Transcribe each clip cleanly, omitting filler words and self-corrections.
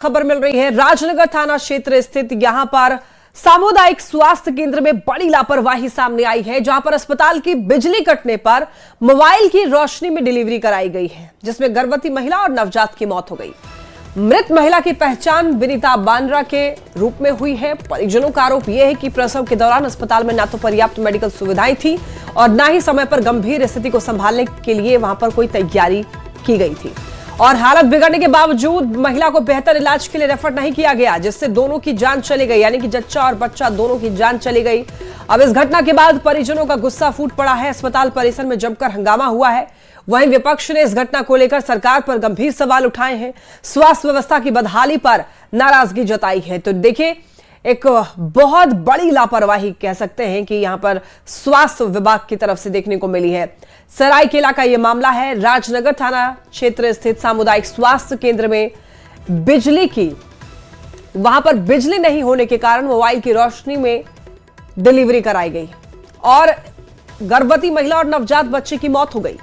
खबर मिल रही है राजनगर थाना क्षेत्र स्थित यहां पर सामुदायिक स्वास्थ्य केंद्र में बड़ी लापरवाही सामने आई है, जहां पर अस्पताल की बिजली कटने पर मोबाइल की रोशनी में डिलीवरी कराई गई है, जिसमें गर्भवती महिला और नवजात की मौत हो गई। मृत महिला की पहचान विनीता बांद्रा के रूप में हुई है। परिजनों का आरोप यह है कि प्रसव के दौरान अस्पताल में न तो पर्याप्त मेडिकल सुविधाएं थी और न ही समय पर गंभीर स्थिति को संभालने के लिए वहां पर कोई तैयारी की गई थी और हालत बिगड़ने के बावजूद महिला को बेहतर इलाज के लिए रेफर नहीं किया गया, जिससे दोनों की जान चली गई, यानी कि जच्चा और बच्चा दोनों की जान चली गई। अब इस घटना के बाद परिजनों का गुस्सा फूट पड़ा है। अस्पताल परिसर में जमकर हंगामा हुआ है। वहीं विपक्ष ने इस घटना को लेकर सरकार पर गंभीर सवाल उठाए हैं, स्वास्थ्य व्यवस्था की बदहाली पर नाराजगी जताई है। तो देखिए, एक बहुत बड़ी लापरवाही कह सकते हैं कि यहां पर स्वास्थ्य विभाग की तरफ से देखने को मिली है। सरायकेला का यह मामला है। राजनगर थाना क्षेत्र स्थित सामुदायिक स्वास्थ्य केंद्र में वहां पर बिजली नहीं होने के कारण मोबाइल की रोशनी में डिलीवरी कराई गई और गर्भवती महिला और नवजात बच्चे की मौत हो गई।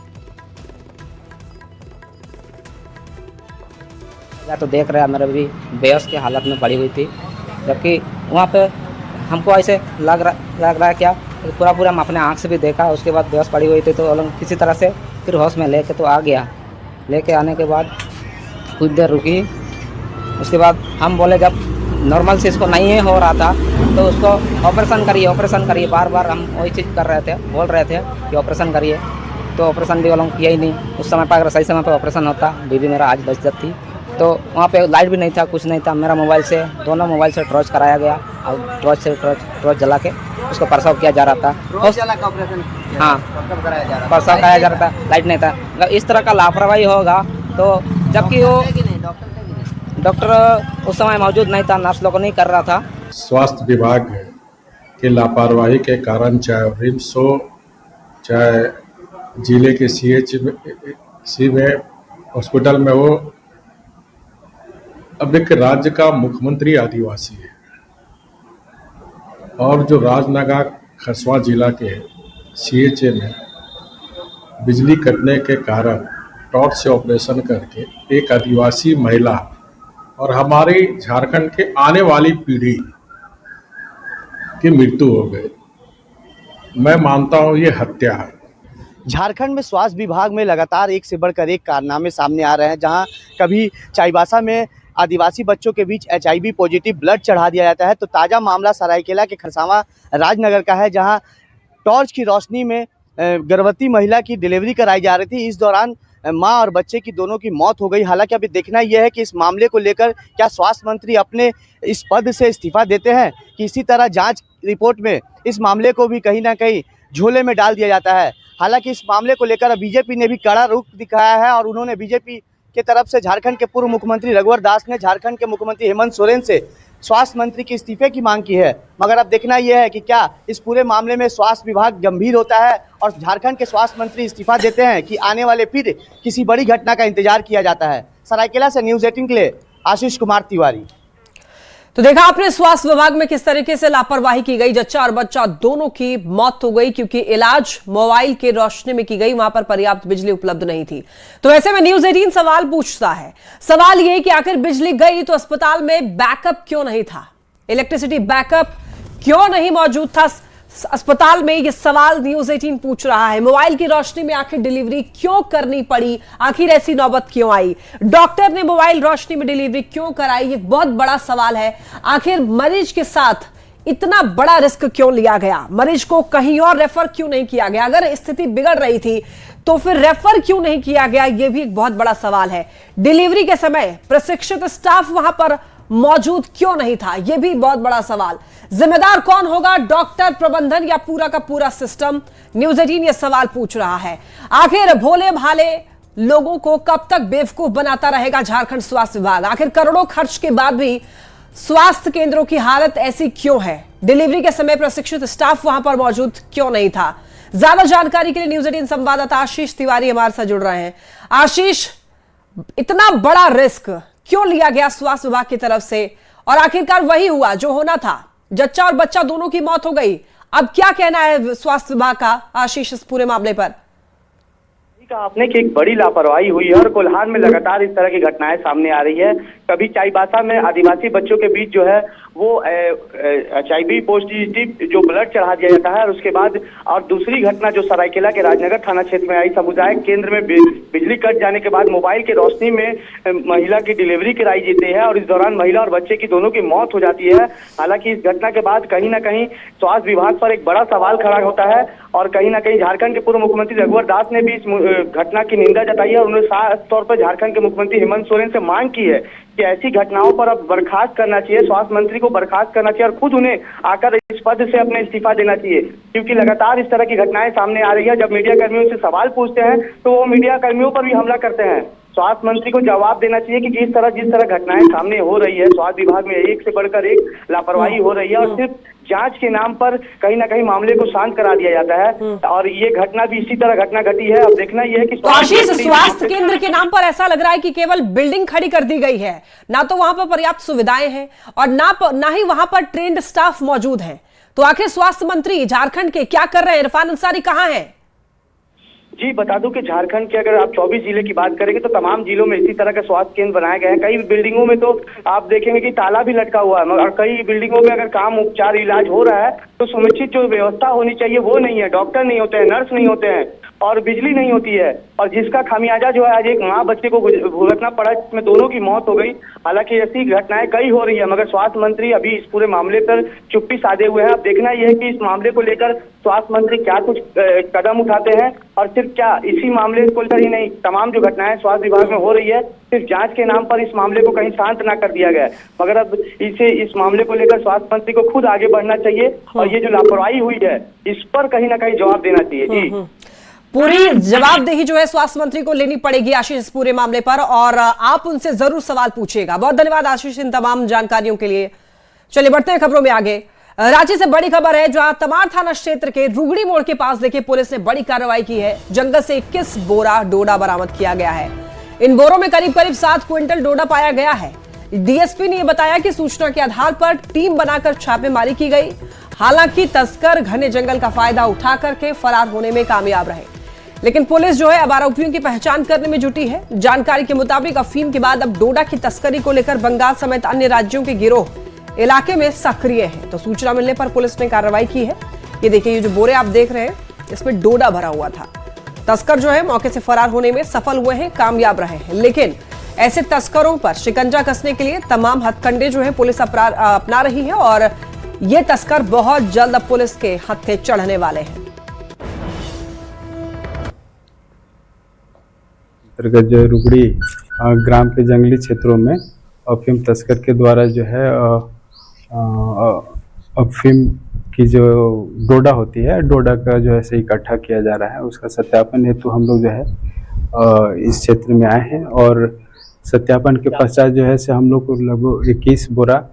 तो देख रहे हैं, मेरे भी बेहोश की हालत में पड़ी हुई थी, जबकि वहाँ पे हमको ऐसे लग रहा है क्या पूरा हम अपने आँख से भी देखा। उसके बाद बेहोश पड़ी हुई थी तो किसी तरह से फिर होश में लेके तो आ गया। लेके आने के बाद कुछ देर रुकी, उसके बाद हम बोले जब नॉर्मल से इसको नहीं हो रहा था तो उसको ऑपरेशन करिए। बार बार हम वही चीज़ बोल रहे थे कि ऑपरेशन करिए, तो ऑपरेशन भी वो लोग किया ही नहीं। उस समय पर अगर सही समय पर ऑपरेशन होता, बीबी मेरा आज बच जाती। तो वहाँ पे लाइट भी नहीं था, कुछ नहीं था। मेरा दोनों मोबाइल से टॉर्च कराया गया और टॉर्च जला के उसको प्रसव किया जा रहा था। हाँ, प्रसव कराया जा रहा था, लाइट नहीं था। मतलब इस तरह का लापरवाही होगा तो, जबकि वो डॉक्टर उस समय मौजूद नहीं था, नर्स लोग नहीं कर रहा था। स्वास्थ्य विभाग के लापरवाही के कारण चाहे रिम्स हो, चाहे जिले के CHC में हॉस्पिटल में हो, अब एक राज्य का मुख्यमंत्री आदिवासी है और जो राजनगर खरसवां जिला के CHA में बिजली कटने के कारण टॉर्च से ऑपरेशन करके एक आदिवासी महिला और हमारे झारखंड के आने वाली पीढ़ी की मृत्यु हो गई। मैं मानता हूँ ये हत्या है। झारखंड में स्वास्थ्य विभाग में लगातार एक से बढ़कर एक कारनामे सामने आ रहे हैं, जहां कभी चाईबासा में आदिवासी बच्चों के बीच HIV पॉजिटिव ब्लड चढ़ा दिया जाता है, तो ताज़ा मामला सरायकेला के खरसावां राजनगर का है, जहां टॉर्च की रोशनी में गर्भवती महिला की डिलीवरी कराई जा रही थी। इस दौरान मां और बच्चे की दोनों की मौत हो गई। हालांकि अभी देखना यह है कि इस मामले को लेकर क्या स्वास्थ्य मंत्री अपने इस पद से इस्तीफा देते हैं कि इसी तरह जाँच रिपोर्ट में इस मामले को भी कहीं ना कहीं झोले में डाल दिया जाता है। हालांकि इस मामले को लेकर बीजेपी ने भी कड़ा रुख दिखाया है और उन्होंने बीजेपी के तरफ से झारखंड के पूर्व मुख्यमंत्री रघुवर दास ने झारखंड के मुख्यमंत्री हेमंत सोरेन से स्वास्थ्य मंत्री के इस्तीफे की मांग की है। मगर अब देखना यह है कि क्या इस पूरे मामले में स्वास्थ्य विभाग गंभीर होता है और झारखंड के स्वास्थ्य मंत्री इस्तीफा देते हैं कि आने वाले फिर किसी बड़ी घटना का इंतजार किया जाता है। सरायकेला से न्यूज़ 18 के लिए आशीष कुमार तिवारी। तो देखा आपने स्वास्थ्य विभाग में किस तरीके से लापरवाही की गई। जच्चा और बच्चा दोनों की मौत हो गई क्योंकि इलाज मोबाइल के रोशनी में की गई, वहां पर पर्याप्त बिजली उपलब्ध नहीं थी। तो ऐसे में न्यूज़ 18 सवाल पूछता है। सवाल यह कि आखिर बिजली गई तो अस्पताल में बैकअप क्यों नहीं था, इलेक्ट्रिसिटी बैकअप क्यों नहीं मौजूद था अस्पताल में। यह सवाल न्यूज़ 18 पूछ रहा है। मोबाइल की रोशनी में आखिर डिलीवरी क्यों करनी पड़ी, आखिर ऐसी नौबत क्यों आई, डॉक्टर ने मोबाइल रोशनी में डिलीवरी क्यों कराई, यह बहुत बड़ा सवाल है। आखिर मरीज के साथ इतना बड़ा रिस्क क्यों लिया गया, मरीज को कहीं और रेफर क्यों नहीं किया गया, अगर स्थिति बिगड़ रही थी तो फिर रेफर क्यों नहीं किया गया, यह भी एक बहुत बड़ा सवाल है। डिलीवरी के समय प्रशिक्षित स्टाफ वहां पर मौजूद क्यों नहीं था, यह भी बहुत बड़ा सवाल। जिम्मेदार कौन होगा, डॉक्टर, प्रबंधन या पूरा का पूरा सिस्टम। न्यूज़ 18 यह सवाल पूछ रहा है। आखिर भोले भाले लोगों को कब तक बेवकूफ बनाता रहेगा झारखंड स्वास्थ्य विभाग। आखिर करोड़ों खर्च के बाद भी स्वास्थ्य केंद्रों की हालत ऐसी क्यों है, डिलीवरी के समय प्रशिक्षित स्टाफ वहां पर मौजूद क्यों नहीं था। ज्यादा जानकारी के लिए न्यूज़ 18 संवाददाता आशीष तिवारी हमारे साथ जुड़ रहे हैं। आशीष, इतना बड़ा रिस्क क्यों लिया गया स्वास्थ्य विभाग की तरफ से और आखिरकार वही हुआ जो होना था, जच्चा और बच्चा दोनों की मौत हो गई। अब क्या कहना है स्वास्थ्य विभाग का आशीष इस पूरे मामले पर? कहा आपने कि एक बड़ी लापरवाही हुई है और कोल्हान में लगातार इस तरह की घटनाएं सामने आ रही है कभी चाईबासा में आदिवासी बच्चों के बीच जो है वो HIV पॉजिटिव जो ब्लड चढ़ा दिया जाता है, और उसके बाद और दूसरी घटना जो सरायकेला के राजनगर थाना क्षेत्र में आई, सामुदायिक केंद्र में बिजली कट जाने के बाद मोबाइल की रोशनी में महिला की डिलीवरी कराई जाती है और इस दौरान महिला और बच्चे की दोनों की मौत हो जाती है। हालांकि इस घटना के बाद कहीं ना कहीं स्वास्थ्य विभाग पर एक बड़ा सवाल खड़ा होता है और कहीं ना कहीं झारखंड के पूर्व मुख्यमंत्री रघुवर दास ने भी इस घटना की निंदा जताई है और उन्होंने साफ तौर पर झारखंड के मुख्यमंत्री हेमंत सोरेन से मांग की है कि ऐसी घटनाओं पर अब बर्खास्त करना चाहिए, स्वास्थ्य मंत्री को बर्खास्त करना चाहिए और खुद उन्हें आकर इस पद से अपने इस्तीफा देना चाहिए, क्योंकि लगातार इस तरह की घटनाएं सामने आ रही है। जब मीडिया कर्मियों से सवाल पूछते हैं तो वो मीडिया कर्मियों पर भी हमला करते हैं। स्वास्थ्य मंत्री को जवाब देना चाहिए कि जिस तरह घटनाएं सामने हो रही है, स्वास्थ्य विभाग में एक से बढ़कर एक लापरवाही हो रही है और सिर्फ जांच के नाम पर कहीं ना कहीं मामले को शांत करा दिया जाता है और ये घटना भी इसी तरह घटना घटी है। अब देखना यह है कि तो आशीष, स्वास्थ्य केंद्र के नाम पर ऐसा लग रहा है कि केवल बिल्डिंग खड़ी कर दी गई है, ना तो वहां पर पर्याप्त सुविधाएं हैं और ना ही वहां पर ट्रेंड स्टाफ मौजूद है। तो आखिर स्वास्थ्य मंत्री झारखंड के क्या कर रहे हैं? इरफान अंसारी कहां है? जी बता दूं कि झारखंड के अगर आप 24 जिले की बात करेंगे तो तमाम जिलों में इसी तरह के स्वास्थ्य केंद्र बनाए गए हैं। कई बिल्डिंगों में तो आप देखेंगे कि ताला भी लटका हुआ है और कई बिल्डिंगों में अगर काम उपचार इलाज हो रहा है तो सुनिश्चित जो व्यवस्था होनी चाहिए वो नहीं है, डॉक्टर नहीं होते हैं, नर्स नहीं होते हैं और बिजली नहीं होती है और जिसका खामियाजा जो है आज एक माँ बच्चे को भुगतना पड़ा, जिसमें दोनों की मौत हो गई। हालांकि ऐसी घटनाएं कई हो रही है मगर स्वास्थ्य मंत्री अभी इस पूरे मामले पर चुप्पी साधे हुए हैं। अब देखना यह है कि इस मामले को लेकर स्वास्थ्य मंत्री क्या कुछ कदम उठाते हैं और सिर्फ क्या इसी मामले को लेकर ही नहीं, तमाम जो घटनाएं स्वास्थ्य विभाग में हो रही है सिर्फ जांच के नाम पर इस मामले को कहीं शांत ना कर दिया गया, मगर अब इस मामले को लेकर स्वास्थ्य मंत्री को खुद आगे बढ़ना चाहिए और ये जो लापरवाही हुई है इस पर कहीं ना कहीं जवाब देना चाहिए। जी पूरी जवाबदेही जो है स्वास्थ्य मंत्री को लेनी पड़ेगी आशीष इस पूरे मामले पर, और आप उनसे जरूर सवाल पूछिएगा। बहुत धन्यवाद आशीष इन तमाम जानकारियों के लिए। चलिए बढ़ते हैं खबरों में आगे। रांची से बड़ी खबर है जहां तमाड़ थाना क्षेत्र के रुगड़ी मोड़ के पास देखिए पुलिस ने बड़ी कार्रवाई की है। जंगल से 21 बोरा डोडा बरामद किया गया है। इन बोरों में करीब 7 क्विंटल डोडा पाया गया है। डीएसपी ने यह बताया कि सूचना के आधार पर टीम बनाकर छापेमारी की गई। हालांकि तस्कर घने जंगल का फायदा उठा करके फरार होने में कामयाब रहे, लेकिन पुलिस जो है अब आरोपियों की पहचान करने में जुटी है। जानकारी के मुताबिक अफीम के बाद अब डोडा की तस्करी को लेकर बंगाल समेत अन्य राज्यों के गिरोह इलाके में सक्रिय है। तो सूचना मिलने पर पुलिस ने कार्रवाई की है। ये देखिए, ये जो बोरे आप देख रहे हैं इसमें डोडा भरा हुआ था। तस्कर जो है मौके से फरार होने में सफल हुए हैं, कामयाब रहे हैं, लेकिन ऐसे तस्करों पर शिकंजा कसने के लिए तमाम हथकंडे जो है पुलिस अपना रही है और ये तस्कर बहुत जल्द अब पुलिस के हत्थे चढ़ने वाले हैं। अंतर्गत जो रुगड़ी ग्राम के जंगली क्षेत्रों में अफीम तस्कर के द्वारा जो है अफीम की जो डोडा होती है, डोडा का जो है से इकट्ठा किया जा रहा है। उसका सत्यापन हेतु हम लोग जो है इस क्षेत्र में आए हैं और सत्यापन के पश्चात जो है से हम लोग को लगभग 21 बोरा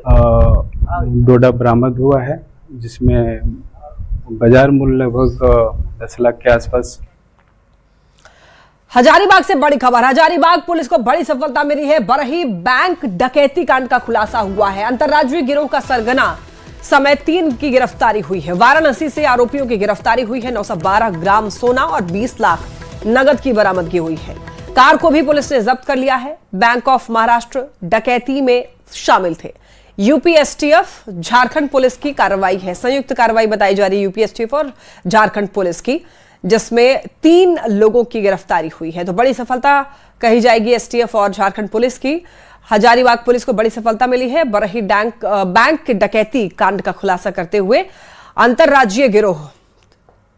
डोडा बरामद हुआ है, जिसमें बाजार मूल्य लगभग 10 लाख के आसपास। हजारीबाग से बड़ी खबर। हजारीबाग पुलिस को बड़ी सफलता मिली है। बरही बैंक डकैती कांड का खुलासा हुआ है। अंतर्राज्यीय गिरोह का सरगना समेत 3 की गिरफ्तारी हुई है। वाराणसी से आरोपियों की गिरफ्तारी हुई है। 912 ग्राम सोना और 20 लाख नगद की बरामदगी हुई है। कार को भी पुलिस ने जब्त कर लिया है। बैंक ऑफ महाराष्ट्र डकैती में शामिल थे। यूपी एसटीएफ झारखंड पुलिस की कार्रवाई है। संयुक्त कार्रवाई बताई जा रही है यूपी एसटीएफ और झारखंड पुलिस की, जिसमें 3 लोगों की गिरफ्तारी हुई है। तो बड़ी सफलता कही जाएगी एसटीएफ और झारखंड पुलिस की। हजारीबाग पुलिस को बड़ी सफलता मिली है। बरही बैंक डकैती कांड का खुलासा करते हुए अंतर्राज्यीय गिरोह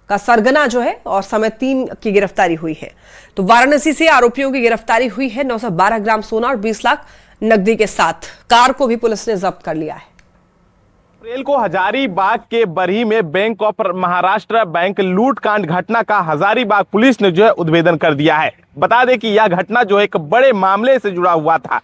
का सरगना जो है और समेत 3 की गिरफ्तारी हुई है। तो वाराणसी से आरोपियों की गिरफ्तारी हुई है। 912 ग्राम सोना और 20 लाख नकदी के साथ कार को भी पुलिस ने जब्त कर लिया है। अप्रैल को हजारीबाग के बरही में बैंक ऑफ महाराष्ट्र बैंक लूट कांड घटना का हजारीबाग पुलिस ने जो है उद्भेदन कर दिया है। बता दें कि यह घटना जो है एक बड़े मामले से जुड़ा हुआ था।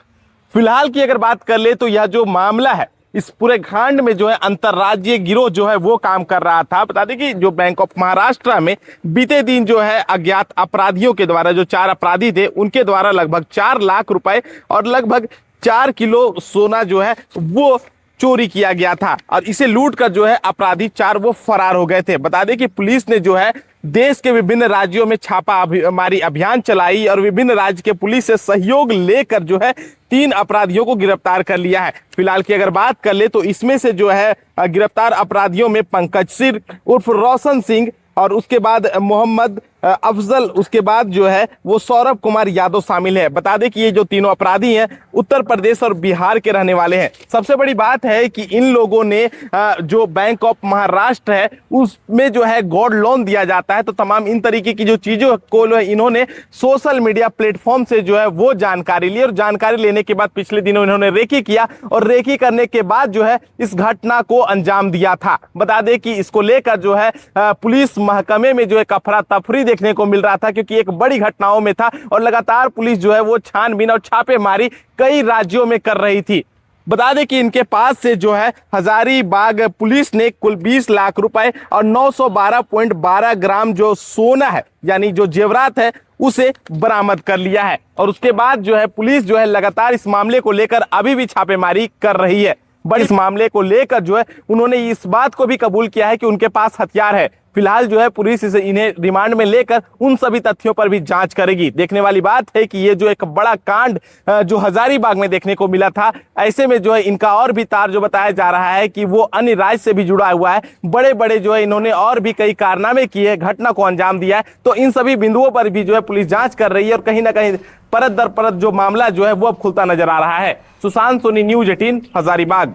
फिलहाल की अगर बात कर ले तो यह जो मामला है इस पूरे कांड में जो है अंतर्राज्यीय गिरोह जो है वो काम कर रहा था। बता दें कि जो बैंक ऑफ महाराष्ट्र में बीते दिन जो है अज्ञात अपराधियों के द्वारा, जो 4 अपराधी थे उनके द्वारा लगभग 4 लाख रुपए और लगभग 4 किलो सोना जो है वो चोरी किया गया था और इसे लूट कर जो है अपराधी 4 वो फरार हो गए थे। बता दें कि पुलिस ने जो है देश के विभिन्न राज्यों में छापामारी अभियान चलाई और विभिन्न राज्य के पुलिस से सहयोग लेकर जो है 3 अपराधियों को गिरफ्तार कर लिया है। फिलहाल की अगर बात कर ले तो इसमें से जो है गिरफ्तार अपराधियों में पंकज सिर उर्फ रोशन सिंह और उसके बाद मोहम्मद अफजल, उसके बाद जो है वो सौरभ कुमार यादव शामिल है। बता दें कि ये जो तीनों अपराधी हैं उत्तर प्रदेश और बिहार के रहने वाले हैं। सबसे बड़ी बात है कि इन लोगों ने जो बैंक ऑफ महाराष्ट्र है उसमें जो है गोल्ड लोन दिया जाता है, तो तमाम इन तरीके की जो चीजों को इन्होंने सोशल मीडिया प्लेटफॉर्म से जो है वो जानकारी ली और जानकारी लेने के बाद पिछले दिनों इन्होंने रेकी किया और रेकी करने के बाद जो है इस घटना को अंजाम दिया था। बता दें कि इसको लेकर जो है पुलिस महकमे में जो है अफरा तफरी देखने को मिल रहा था, क्योंकि एक बड़ी घटनाओं में था और लगातार पुलिस जो है वो छानबीन और छापेमारी कई राज्यों में कर रही थी। बता दें कि इनके पास से जो है हजारीबाग पुलिस ने कुल 20 लाख रुपए और 912.12 ग्राम जो सोना है यानी जो जेवरात है उसे बरामद कर लिया है और उसके बाद जो है पुलिस जो है लगातार इस मामले को लेकर अभी भी छापेमारी कर रही है। बट इस मामले को लेकर जो है उन्होंने इस बात को भी कबूल किया है कि उनके पास हथियार है। फिलहाल जो है पुलिस इन्हें रिमांड में लेकर उन सभी तथ्यों पर भी जांच करेगी। देखने वाली बात है कि ये जो एक बड़ा कांड जो हजारीबाग में देखने को मिला था, ऐसे में जो है इनका और भी तार जो बताया जा रहा है कि वो अन्य राज्य से भी जुड़ा हुआ है। बड़े बड़े जो है इन्होंने और भी कई कारनामे किए, घटना को अंजाम दिया है, तो इन सभी बिंदुओं पर भी जो है पुलिस जांच कर रही है और कहीं ना कहीं परत दर परत जो मामला जो है वो अब खुलता नजर आ रहा है। सुशांत सोनी, न्यूज 18 हजारीबाग।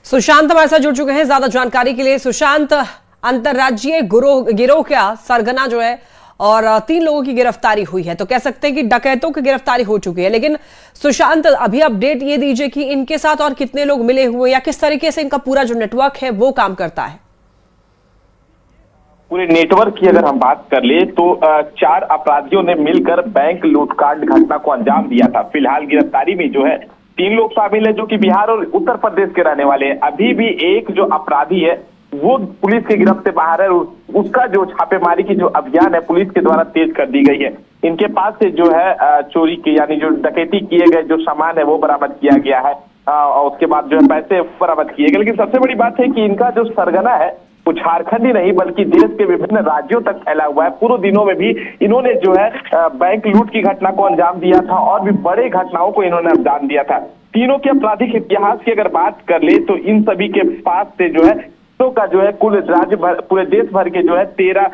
सुशांत हमारे साथ जुड़ चुके हैं ज्यादा जानकारी के लिए। सुशांत, अंतरराज्यीय गिरोह का सरगना जो है और 3 लोगों की गिरफ्तारी हुई है, तो कह सकते हैं कि डकैतों की गिरफ्तारी हो चुकी है, लेकिन सुशांत अभी अपडेट ये दीजिए कि इनके साथ और कितने लोग मिले हुए या किस तरीके से इनका पूरा जो नेटवर्क है वो काम करता है। पूरे नेटवर्क की अगर हम बात कर ले तो 4 अपराधियों ने मिलकर बैंक लूटकांड घटना को अंजाम दिया था। फिलहाल गिरफ्तारी में जो है 3 लोग शामिल है जो कि बिहार और उत्तर प्रदेश के रहने वाले हैं। अभी भी एक जो अपराधी है वो पुलिस के गिरफ्त से बाहर है, उसका जो छापेमारी की जो अभियान है पुलिस के द्वारा तेज कर दी गई है। इनके पास से जो है चोरी के यानी जो डकैती किए गए जो सामान है वो बरामद किया गया है और उसके बाद जो है पैसे बरामद किए गए। लेकिन सबसे बड़ी बात है कि इनका जो सरगना है वो झारखंड ही नहीं बल्कि देश के विभिन्न राज्यों तक फैला हुआ है। पूर्व दिनों में भी इन्होंने जो है बैंक लूट की घटना को अंजाम दिया था और भी बड़े घटनाओं को इन्होंने अंजाम दिया था। तीनों के आपराधिक इतिहास की अगर बात कर ले तो इन सभी के पास से जो है का जो है कुल राज्य भर पूरे देश भर के जो है 13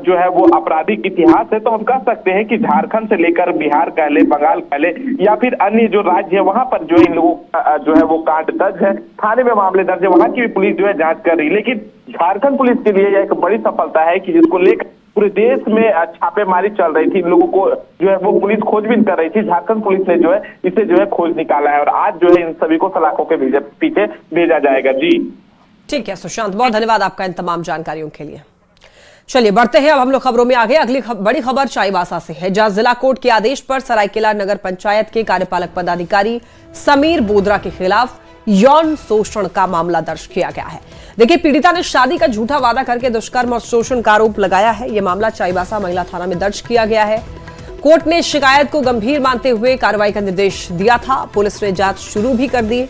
जो है वो आपराधिक इतिहास है। तो हम कह सकते हैं कि झारखंड से लेकर बिहार कह ले, बंगाल कह ले या फिर अन्य जो राज्य है वहां पर जो इन लोगों का जो है वो कांड दर्ज है, थाने में मामले दर्ज है, वहां की भी पुलिस जो है जांच कर रही है। लेकिन झारखंड पुलिस के लिए यह एक बड़ी सफलता है कि जिसको लेकर पूरे देश में छापेमारी चल रही थी, इन लोगों को जो है वो पुलिस खोजबीन कर रही थी। झारखंड पुलिस ने जो है इसे जो है खोज निकाला है और आज जो है इन सभी को सलाखों के पीछे भेजा जाएगा। जी ठीक है सुशांत, बहुत धन्यवाद आपका इन तमाम जानकारियों के लिए। चलिए बढ़ते हैं, अब हम लोग खबरों में आगे। अगली बड़ी खबर चाईबासा से है, जहां जिला कोर्ट के आदेश पर सरायकेला नगर पंचायत के कार्यपालक पदाधिकारी समीर बोदरा के खिलाफ यौन शोषण का मामला दर्ज किया गया है। देखिए, पीड़िता ने शादी का झूठा वादा करके दुष्कर्म और शोषण का आरोप लगाया है। यह मामला चाईबासा महिला थाना में दर्ज किया गया है। कोर्ट ने शिकायत को गंभीर मानते हुए कार्रवाई का निर्देश दिया था। पुलिस ने जांच शुरू भी कर दी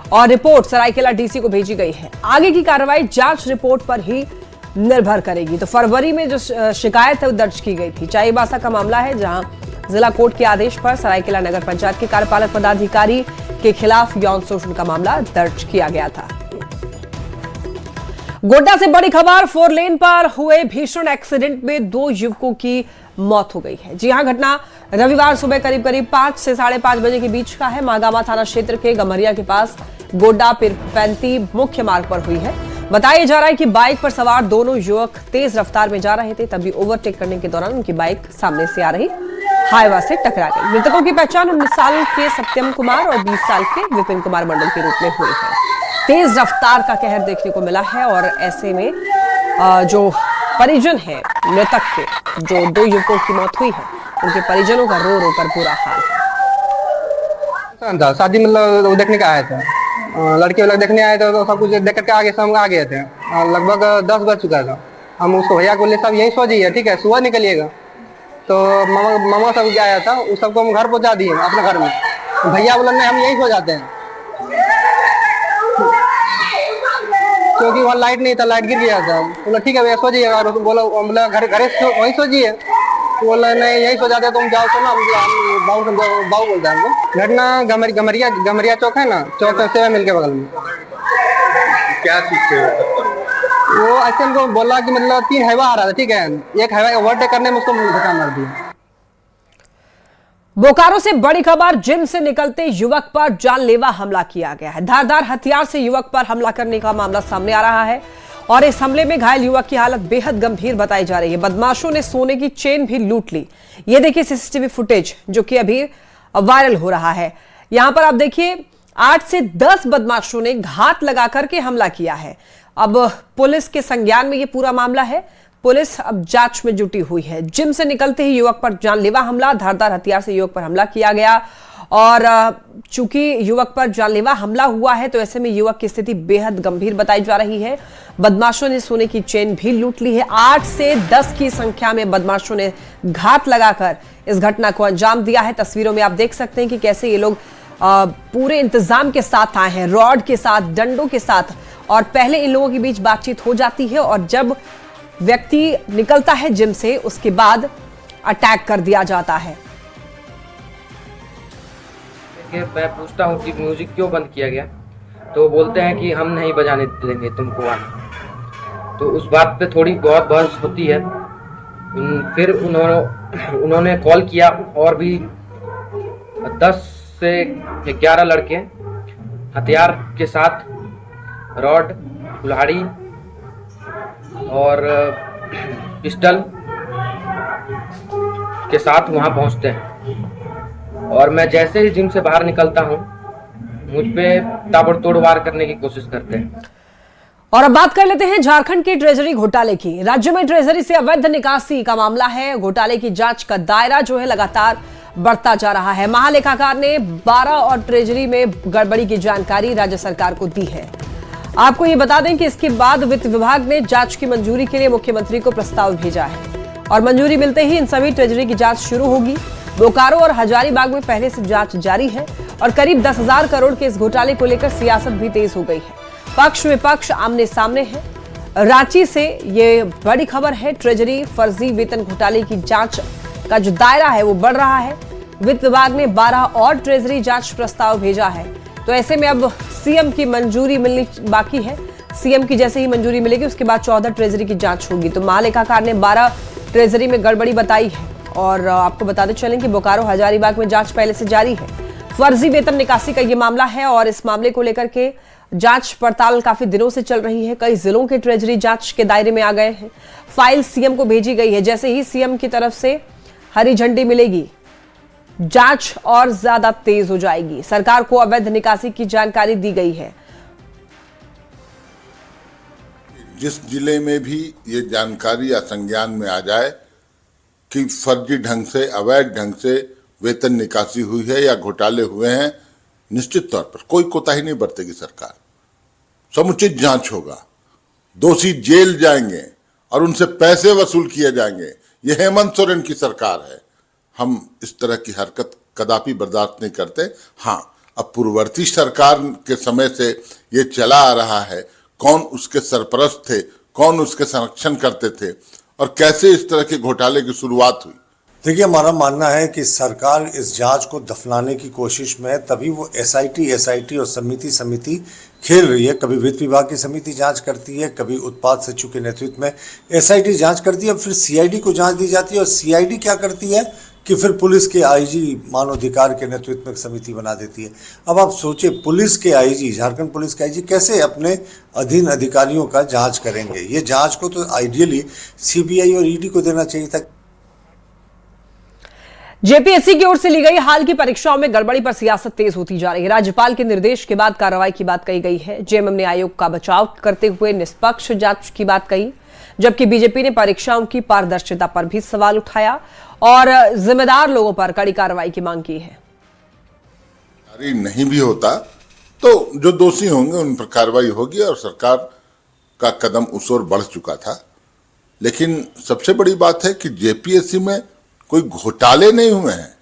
और रिपोर्ट सरायकेला डीसी को भेजी गई है। आगे की कार्रवाई जांच रिपोर्ट पर ही निर्भर करेगी। तो फरवरी में जो शिकायत है वो दर्ज की गई थी। चाईबासा का मामला है, जहां जिला कोर्ट के आदेश पर सरायकेला नगर पंचायत के कार्यपालक पदाधिकारी के खिलाफ यौन शोषण का मामला दर्ज किया गया था। गोड्डा से बड़ी खबर, 4 लेन पर हुए भीषण एक्सीडेंट में 2 युवकों की मौत हो गई है। जी हां, घटना रविवार सुबह करीब 5 से 5:30 बजे के बीच का है। महागामा थाना क्षेत्र के गमरिया के पास गोड्डा पिरपैंती मुख्य मार्ग पर हुई है। बताया जा रहा है कि बाइक पर सवार दोनों युवक तेज रफ्तार में जा रहे थे, तभी ओवरटेक करने के दौरान उनकी बाइक सामने से आ रही हाईवा से टकरा गई। मृतकों की पहचान 19 साल के सत्यम कुमार और 20 साल के विपिन कुमार मंडल के रूप में हुई है। तेज रफ्तार का कहर देखने को मिला है और ऐसे में जो परिजन है मृतक के, जो 2 युवकों की मौत हुई है, उनके परिजनों का रो रो कर बुरा हाल है। शादी मतलब देखने का आया था, लड़के वाला देखने आए थे, तो सब कुछ देख करके आगे हम आ गए थे। लगभग 10 बज चुका था। हम उसको भैया को बोले सब यहीं सो जाइए, ठीक है, सुबह निकलिएगा। तो मामा सब आया था, उस सबको हम घर पहुंचा दिए अपने घर में। भैया बोला नहीं, हम यहीं सो जाते हैं। क्योंकि वहाँ लाइट नहीं था, लाइट गिर गया था। बोला ठीक है भैया सो जाइएगा। और बोला घर से वहीं सो जाइए। तो बोला नहीं यहीं सो जाते, तुम जाओ। सुना बाबू बोलता है हमको। घटना गमरिया चौक है ना, चौक से मिल के बगल में। क्या चीज से वो ऐसे हमको बोला कि मतलब 3 हाईवा आ रहा था, ठीक है, एक हाईवा ओवरटेक करने में उसको धक्का मार दिया। बोकारो से बड़ी खबर, जिम से निकलते युवक पर जानलेवा हमला किया गया है। धारदार हथियार से युवक पर हमला करने का मामला सामने आ रहा है और इस हमले में घायल युवक की हालत बेहद गंभीर बताई जा रही है। बदमाशों ने सोने की चेन भी लूट ली। ये देखिए सीसीटीवी फुटेज जो कि अभी वायरल हो रहा है। यहां पर आप देखिए 8 से 10 बदमाशों ने घात लगा करके हमला किया है। अब पुलिस के संज्ञान में ये पूरा मामला है। पुलिस अब जांच में जुटी हुई है। जिम से निकलते ही युवक पर जानलेवा हमला, धारदार हथियार से युवक पर हमला किया गया और चूंकि युवक पर जानलेवा हमला हुआ है तो ऐसे में युवक की स्थिति बेहद गंभीर बताई जा रही है। बदमाशों ने सोने की चेन भी लूट ली है। 8 से 10 की संख्या में बदमाशों ने घात लगाकर इस घटना को अंजाम दिया है। तस्वीरों में आप देख सकते हैं कि कैसे ये लोग पूरे इंतजाम के साथ आए हैं, रॉड के साथ, डंडों के साथ। और पहले इन लोगों के बीच बातचीत हो जाती है और जब व्यक्ति निकलता है जिम से उसके बाद अटैक कर दिया जाता है। मैं पूछता हूँ कि म्यूजिक क्यों बंद किया गया, तो बोलते हैं कि हम नहीं बजाने देंगे तुमको आना। तो उस बात पे थोड़ी बहुत बहस होती है। फिर उन्होंने कॉल किया और भी 10 से 11 लड़के हथियार के साथ, रॉड, कुल्हाड़ी और पिस्टल के साथ वहां पहुंचते हैं और मैं जैसे ही जिम से बाहर निकलता हूं मुझ पे ताबड़तोड़ वार करने की कोशिश करते हैं। और अब बात कर लेते हैं झारखंड के ट्रेजरी घोटाले की। राज्य में ट्रेजरी से अवैध निकासी का मामला है। घोटाले की जांच का दायरा जो है लगातार बढ़ता जा रहा है। महालेखाकार ने 12 और ट्रेजरी में गड़बड़ी की जानकारी राज्य सरकार को दी है। आपको ये बता दें कि इसके बाद वित्त विभाग ने जांच की मंजूरी के लिए मुख्यमंत्री को प्रस्ताव भेजा है और मंजूरी मिलते ही इन सभी ट्रेजरी की जांच शुरू होगी। बोकारो और हजारीबाग में पहले से जांच जारी है और करीब 10,000 करोड़ के इस घोटाले को लेकर सियासत भी तेज हो गई है। पक्ष विपक्ष आमने सामने है। रांची से ये बड़ी खबर है। ट्रेजरी फर्जी वेतन घोटाले की जांच का जो दायरा है वो बढ़ रहा है। वित्त विभाग ने 12 और ट्रेजरी जांच प्रस्ताव भेजा है। तो ऐसे में अब सीएम की मंजूरी मिलनी बाकी है। सीएम की जैसे ही मंजूरी मिलेगी उसके बाद 14 ट्रेजरी की जांच होगी। तो महालेखाकार ने 12 ट्रेजरी में गड़बड़ी बताई है और आपको बताते चलें कि बोकारो हजारीबाग में जांच पहले से जारी है। फर्जी वेतन निकासी का ये मामला है और इस मामले को लेकर के जांच पड़ताल काफी दिनों से चल रही है। कई जिलों के ट्रेजरी जांच के दायरे में आ गए हैं। फाइल सीएम को भेजी गई है। जैसे ही सीएम की तरफ से हरी झंडी मिलेगी जांच और ज्यादा तेज हो जाएगी। सरकार को अवैध निकासी की जानकारी दी गई है। जिस जिले में भी ये जानकारी या संज्ञान में आ जाए कि फर्जी ढंग से, अवैध ढंग से वेतन निकासी हुई है या घोटाले हुए हैं, निश्चित तौर पर कोई कोताही नहीं बरतेगी सरकार। समुचित जांच होगा, दोषी जेल जाएंगे और उनसे पैसे वसूल किए जाएंगे। ये हेमंत सोरेन की सरकार है। हम इस तरह की हरकत कदापि बर्दाश्त नहीं करते। हाँ, अब पूर्ववर्ती सरकार के समय से ये चला आ रहा है। कौन उसके सरपरस्त थे, कौन उसके संरक्षण करते थे और कैसे इस तरह के घोटाले की शुरुआत हुई। देखिए, हमारा मानना है कि सरकार इस जांच को दफनाने की कोशिश में है, तभी वो एसआईटी और समिति खेल रही है। कभी वित्त विभाग की समिति जांच करती है, कभी उत्पाद सचिव के नेतृत्व में एसआईटी जांच करती है, फिर सीआईडी को जांच दी जाती है और सीआईडी क्या करती है कि फिर पुलिस के आईजी मानवाधिकार के नेतृत्व में एक समिति बना देती है। अब आप सोचिए, पुलिस के आईजी, झारखंड पुलिस के आईजी कैसे अपने अधीन अधिकारियों का जांच करेंगे। ये जांच को तो आइडियली सीबीआई और ईडी को देना चाहिए था। जेपीएससी की ओर से ली गई हाल की परीक्षाओं में गड़बड़ी पर सियासत तेज होती जा रही है। राज्यपाल के निर्देश के बाद कार्रवाई की बात कही गई है। जेएमएम ने आयोग का बचाव करते हुए निष्पक्ष जांच की बात कही, जबकि बीजेपी ने परीक्षाओं की पारदर्शिता पर भी सवाल उठाया और जिम्मेदार लोगों पर कड़ी कार्रवाई की मांग की है। नहीं भी होता तो जो दोषी होंगे उन पर कार्रवाई होगी और सरकार का कदम उस ओर बढ़ चुका था। लेकिन सबसे बड़ी बात है कि जेपीएससी में कोई घोटाले नहीं हुए हैं,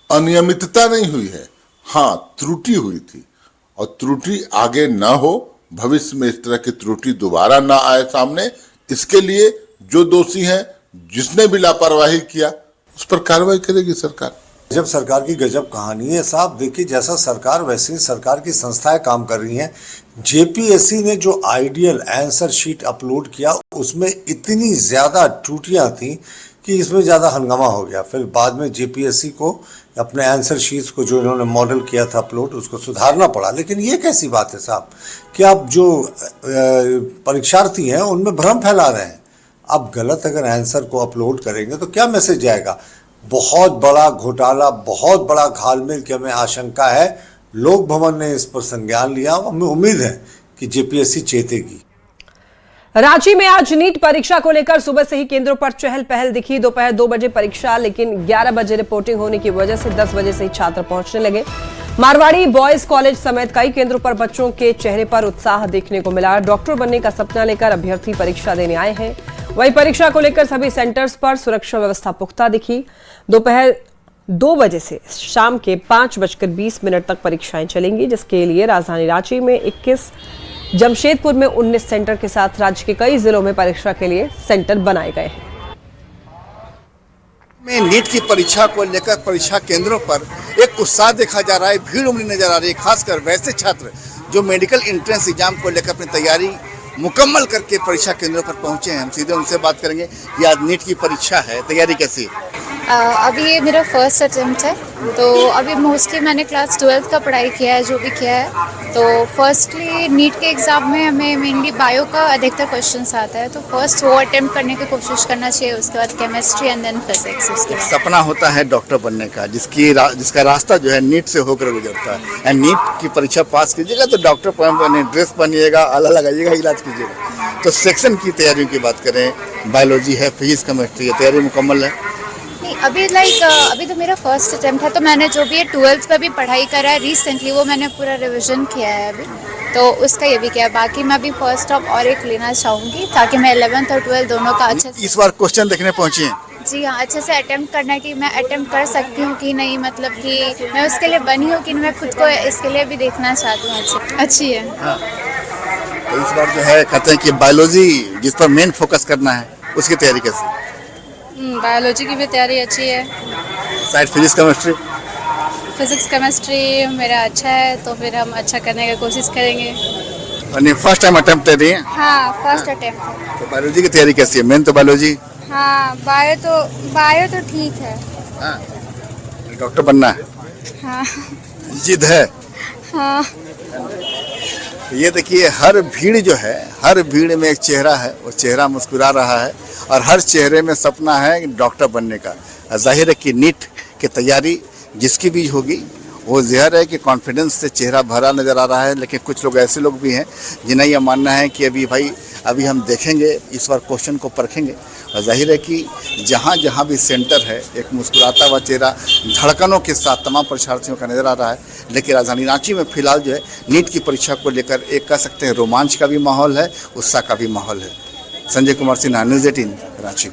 अनियमितता नहीं हुई है। हाँ, त्रुटि हुई थी और त्रुटि आगे न हो भविष्य में इस तरह की त्रुटि दोबारा ना आए सामने, इसके लिए जो दोषी हैं, जिसने भी लापरवाही किया, उस पर कार्रवाई करेगी सरकार। जब सरकार की गजब कहानी है साहब, देखिए जैसा सरकार वैसे ही सरकार की संस्थाएं काम कर रही हैं। जेपीएससी ने जो आइडियल आंसर शीट अपलोड किया उसमें इतनी ज़्यादा त्रुटियां थी कि इसमें ज़्यादा हंगामा हो गया। फिर बाद में जेपीएससी को अपने आंसर शीट्स को जो इन्होंने मॉडल किया था अपलोड, उसको सुधारना पड़ा। लेकिन ये कैसी बात है साहब कि आप जो परीक्षार्थी हैं उनमें भ्रम फैला रहे हैं। आप गलत अगर आंसर को अपलोड करेंगे तो क्या मैसेज जाएगा? बहुत बड़ा घोटाला, बहुत बड़ा घालमेल की हमें आशंका है। लोक भवन ने इस पर संज्ञान लिया। हमें उम्मीद है कि जेपीएससी चेतेगी। रांची में आज नीट परीक्षा को लेकर सुबह से ही केंद्रों पर चहल पहल दिखी। दोपहर 2 बजे परीक्षा, लेकिन 11 बजे रिपोर्टिंग होने की वजह से 10 बजे से ही छात्र पहुंचने लगे। मारवाड़ी बॉयज कॉलेज समेत कई केंद्रों पर बच्चों के चेहरे पर उत्साह देखने को मिला। डॉक्टर बनने का सपना लेकर अभ्यर्थी परीक्षा देने आए हैं। वहीं परीक्षा को लेकर सभी सेंटर्स पर सुरक्षा व्यवस्था पुख्ता दिखी। दोपहर 2 बजे से शाम के 5:20 तक परीक्षाएं चलेंगी, जिसके लिए राजधानी रांची में 21, जमशेदपुर में 19 सेंटर के साथ राज्य के कई जिलों में परीक्षा के लिए सेंटर बनाए गए हैं। में नीट की परीक्षा को लेकर परीक्षा केंद्रों पर एक उत्साह देखा जा रहा है, भीड़ उमड़ी नजर आ रही है। खासकर वैसे छात्र जो मेडिकल एंट्रेंस एग्जाम को लेकर अपनी तैयारी मुकम्मल करके परीक्षा केंद्रों पर पहुंचे हैं। हम सीधे उनसे बात करेंगे कि आज नीट की परीक्षा है, तैयारी कैसी है? अभी ये मेरा फर्स्ट अटेम्प्ट है, तो अभी मोस्टली मैंने क्लास 12th का पढ़ाई किया है, जो भी किया है। तो फर्स्टली नीट के एग्ज़ाम में हमें मेनली बायो का अधिकतर क्वेश्चंस आता है, तो फर्स्ट वो अटेम्प्ट करने की कोशिश करना चाहिए। उसके बाद केमिस्ट्री एंड देन फिजिक्स। उसके बाद सपना होता है डॉक्टर बनने का, जिसका रास्ता जो है नीट से होकर गुजरता है। एंड नीट की परीक्षा पास कीजिएगा तो डॉक्टर बने, ड्रेस बनिएगा, आला लगाइएगा, इलाज कीजिएगा। तो सेक्शन की तैयारियों की बात करें, बायोलॉजी है, फिजिक्स, केमिस्ट्री है, तैयारी मुकम्मल है? नहीं, अभी तो मेरा फर्स्ट अटेम्प्ट है, तो मैंने जो भी 12th पे भी पढ़ाई करा है रिसेंटली, वो मैंने पूरा रिवीजन किया है अभी, तो उसका ये भी किया है। बाकी मैं अभी फर्स्ट स्टॉप और एक लेना चाहूँगी ताकि मैं 11th और 12th दोनों का अच्छे से, इस बार क्वेश्चन देखने पहुँची हैं? जी हाँ, अच्छे से अटेम्प्ट करना है कि मैं अटेम्प्ट कर सकती हूँ कि नहीं, मतलब कि मैं उसके लिए बनी हूँ कि मैं खुद को इसके लिए भी देखना चाहती हूँ। अच्छी है। हाँ। तो इस बार जो है कहते हैं कि बायोलॉजी जिस पर मेन फोकस करना है, उसकी तैयारी कैसी? बायोलॉजी की भी तैयारी अच्छी है। Side physics chemistry? Physics chemistry मेरा अच्छा है, तो फिर हम अच्छा करने की कोशिश करेंगे। और फर्स्ट टाइम अटेम्प्ट दे रही हैं? हाँ, फर्स्ट अटेम्प्ट। तो बायोलॉजी की तैयारी कैसी है? मेन तो बायोलॉजी। हाँ, बायो तो ठीक है। हाँ, डॉक्टर बनना है? हाँ। जिद है? हाँ। ये देखिए, हर भीड़ जो है, हर भीड़ में एक चेहरा है, वो चेहरा मुस्कुरा रहा है और हर चेहरे में सपना है डॉक्टर बनने का। जाहिर है कि नीट की तैयारी जिसकी भी होगी, वो ज़ाहिर है कि कॉन्फिडेंस से चेहरा भरा नज़र आ रहा है। लेकिन कुछ लोग ऐसे लोग भी हैं जिन्हें यह मानना है कि अभी हम देखेंगे, इस बार क्वेश्चन को परखेंगे। और जाहिर है कि जहाँ जहाँ भी सेंटर है, एक मुस्कुराता हुआ चेहरा धड़कनों के साथ तमाम परीक्षार्थियों का नज़र आ रहा है। लेकिन राजधानी रांची में फिलहाल जो है नीट की परीक्षा को लेकर एक कह सकते हैं रोमांच का भी माहौल है, उत्साह का भी माहौल है। संजय कुमार सिन्हा, न्यूज़ 18 रांची।